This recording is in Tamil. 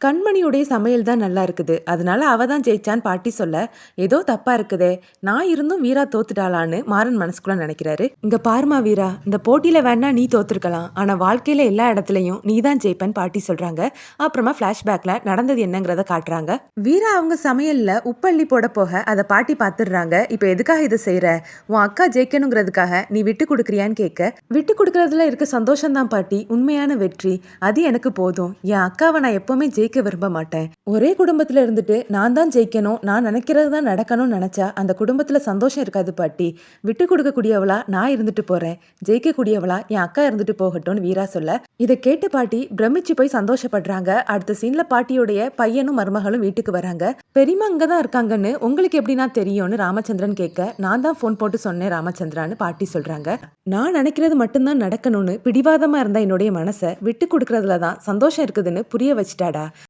கண்மணியுடைய சமையல் தான் நல்லா இருக்குது. அதனால அவ தான் ஜெயிச்சான்னு பாட்டி சொல்ல, ஏதோ தப்பா இருக்குதே! நான் இருந்தும் வீரா தோத்துட்டாளான்னு மாறன் மனசுக்குள்ள நெனைக்கிறாரு. இங்க பாரும்மா வீரா, இந்த போட்டியில வேணா நீ தோத்துருக்கலாம். ஆனா வாழ்க்கையில எல்லா இடத்துலயும் நீ தான் ஜெயிப்பேன்னு பாட்டி சொல்றாங்க. அப்புறமா ஃபிளாஷ்பேக்ல நடந்தது என்னங்கிறத காட்டுறாங்க. வீரா அவங்க சமையல்ல உப்பள்ளி போட போக அத பாட்டி பாத்துடுறாங்க. இப்ப எதுக்காக இத செய்ற? உன் அக்கா ஜெயிக்கணுங்கிறதுக்காக நீ விட்டு குடுக்குறியான்னு கேட்க, விட்டு குடுக்கறதுல இருக்க சந்தோஷம் தான் பாட்டி உண்மையான வெற்றி. அது எனக்கு போதும். என் அக்காவ நான் எப்பவுமே ஜெயிக்க விரும்ப மாட்டேன். ஒரே குடும்பத்துல இருந்துட்டு நான் தான் ஜெயிக்கணும், நான் நினைக்கிறது தான் நடக்கணும்னு நினைச்சா அந்த குடும்பத்துல சந்தோஷம் இருக்காது பாட்டி. விட்டு கொடுக்க கூடியவளா நான் இருந்துட்டு போறேன். ஜெயிக்க கூடியவளா என் அக்கா இருந்துட்டு போகட்டும்னு வீரா சொல்ல, இதை கேட்டு பாட்டி பிரமிச்சு போய் சந்தோஷப்படுறாங்க. அடுத்த சீன்ல பாட்டியோடைய பையனும் மருமகளும் வீட்டுக்கு வராங்க. பெரியம்மா இங்கதான் இருக்காங்கன்னு உங்களுக்கு எப்படின்னா தெரியும்னு ராமச்சந்திரன் கேட்க, நான் தான் போன் போட்டு சொன்னேன் ராமச்சந்திரான்னு பாட்டி சொல்றாங்க. நான் நினைக்கிறது மட்டும்தான் நடக்கணும்னு பிடிவாதமா இருந்த என்னுடைய மனசை விட்டு கொடுக்கறதுல தான் சந்தோஷம் இருக்குதுன்னு புரிய வச்சுட்டாடா.